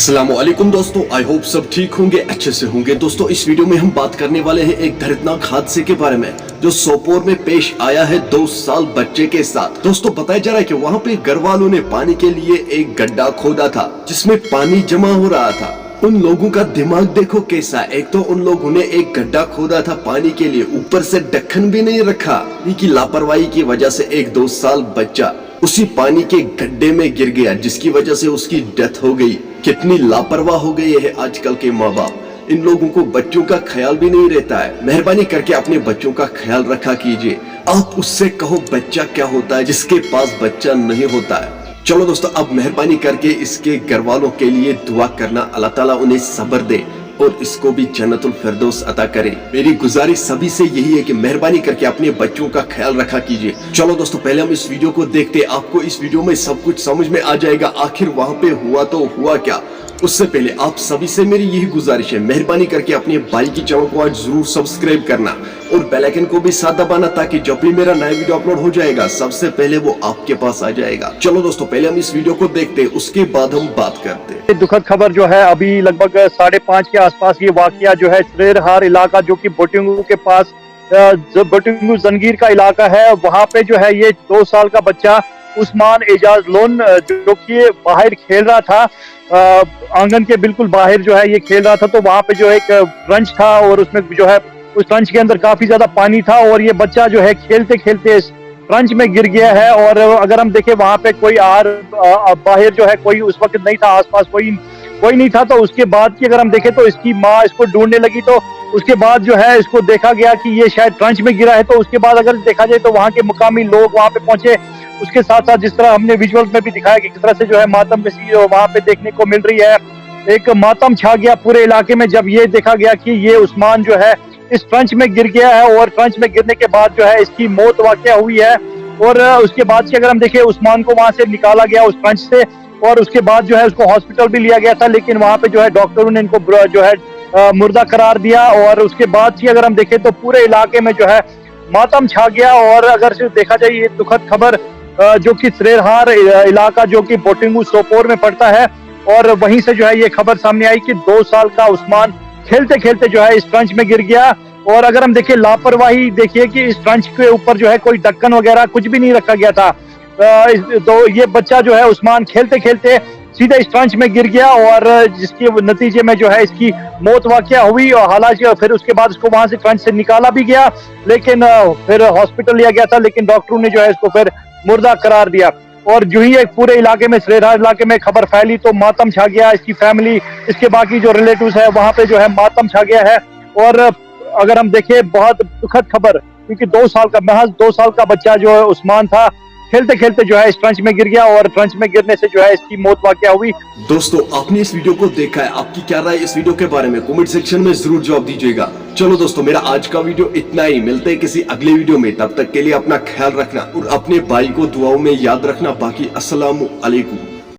अस्सलामुअलैकुम दोस्तों, I hope सब ठीक होंगे, अच्छे से होंगे। दोस्तों इस वीडियो में हम बात करने वाले हैं एक दर्दनाक हादसे के बारे में जो सोपोर में पेश आया है 2 साल बच्चे के साथ। दोस्तों बताया जा रहा है कि वहाँ पे घर वालों ने पानी के लिए एक गड्ढा खोदा था जिसमें पानी जमा हो रहा था। उन लोगों का दिमाग देखो कैसा। एक तो उन लोगों ने एक गड्ढा खोदा था पानी के लिए, ऊपर से ढक्कन भी नहीं रखा। इनकी लापरवाही की वजह से एक 2 साल बच्चा उसी पानी के गड्ढे में गिर गया जिसकी वजह से उसकी डेथ हो गई। कितनी लापरवाह हो गए हैं आजकल के माँ बाप। इन लोगों को बच्चों का ख्याल भी नहीं रहता है। मेहरबानी करके अपने बच्चों का ख्याल रखा कीजिए। आप उससे कहो बच्चा क्या होता है जिसके पास बच्चा नहीं होता है। चलो दोस्तों, अब मेहरबानी करके इसके घर वालों के लिए दुआ करना, अल्लाह ताला उन्हें सब्र दे और इसको भी जन्नतुल फिरदौस अता करे। मेरी गुजारिश सभी से यही है कि मेहरबानी करके अपने बच्चों का ख्याल रखा कीजिए। चलो दोस्तों, पहले हम इस वीडियो को देखते। आपको इस वीडियो में सब कुछ समझ में आ जाएगा आखिर वहाँ पे हुआ तो हुआ क्या। उससे पहले आप सभी से मेरी यही गुजारिश है, मेहरबानी करके अपने भाई की चैनल को आज जरूर सब्सक्राइब करना और बेल आइकन को भी साथ दबाना ताकि जब भी मेरा नया वीडियो अपलोड हो जाएगा सबसे पहले वो आपके पास आ जाएगा। चलो दोस्तों, पहले हम इस वीडियो को देखते, उसके बाद हम बात करते। दुखद खबर जो है, अभी लगभग 5:30 के आसपास ये वाकया जो है सरेरहार इलाका जो कि बोटिंगू के पास बोटिंगू जंगीर का इलाका है, वहाँ पे जो है ये 2 साल का बच्चा उस्मान एजाज लोन जो कि बाहर खेल रहा था, आंगन के बिल्कुल बाहर जो है ये खेल रहा था। तो वहाँ पे जो एक ट्रंच था और उसमें जो है उस ट्रंच के अंदर काफी ज्यादा पानी था और ये बच्चा जो है खेलते खेलते इस ट्रंच में गिर गया है। और अगर हम देखें वहाँ पे कोई बाहर जो है कोई उस वक्त नहीं था, आसपास कोई नहीं था। तो उसके बाद की अगर हम देखें तो इसकी माँ इसको ढूंढने लगी, तो उसके बाद जो है इसको देखा गया कि ये शायद ट्रंच में गिरा है। तो उसके बाद अगर देखा जाए तो वहाँ के मुकामी लोग वहाँ पे पहुंचे। उसके साथ साथ जिस तरह हमने विजुअल्स में भी दिखाया कि किस तरह से जो है मातम कसी वहाँ पे देखने को मिल रही है, एक मातम छा गया पूरे इलाके में जब ये देखा गया कि ये उस्मान जो है इस ट्रंच में गिर गया है। और ट्रंच में गिरने के बाद जो है इसकी मौत वाकया हुई है। और उसके बाद से अगर हम देखें उस्मान को वहां से निकाला गया उस ट्रंच से और उसके बाद जो है उसको हॉस्पिटल भी लिया गया था, लेकिन वहां पे जो है डॉक्टरों ने इनको जो है मुर्दा करार दिया। और उसके बाद से अगर हम देखें तो पूरे इलाके में जो है मातम छा गया। और अगर सिर्फ देखा जाए ये दुखद खबर जो कि सरेरहार इलाका जो कि बोटिंगू सोपोर में पड़ता है, और वहीं से जो है ये खबर सामने आई कि 2 साल का उस्मान खेलते खेलते जो है इस ट्रंच में गिर गया। और अगर हम देखिए लापरवाही देखिए कि इस ट्रंच के ऊपर जो है कोई ढक्कन वगैरह कुछ भी नहीं रखा गया था। तो ये बच्चा जो है उस्मान खेलते खेलते सीधे इस ट्रंच में गिर गया और जिसके नतीजे में जो है इसकी मौत वाकया हुई। और हालांकि फिर उसके बाद इसको वहां से ट्रंच से निकाला भी गया, लेकिन फिर हॉस्पिटल लिया गया था, लेकिन डॉक्टरों ने जो है इसको फिर मुर्दा करार दिया। और जो ही एक पूरे इलाके में सरेरहार इलाके में खबर फैली तो मातम छा गया। इसकी फैमिली, इसके बाकी जो रिलेटिव्स है वहां पे जो है मातम छा गया है। और अगर हम देखें बहुत दुखद खबर, क्योंकि 2 साल का महज 2 साल का बच्चा जो है उस्मान था, खेलते खेलते जो है इस ट्रंच में गिर गया और ट्रंच में गिरने से जो है इसकी मौत वाकया हुई। दोस्तों आपने इस वीडियो को देखा है, आपकी क्या राय इस वीडियो के बारे में कमेंट सेक्शन में जरूर जवाब दीजिएगा। चलो दोस्तों, मेरा आज का वीडियो इतना ही। मिलते हैं किसी अगले वीडियो में, तब तक के लिए अपना ख्याल रखना और अपने भाई को दुआओं में याद रखना। बाकी अस्सलामु अलैकुम।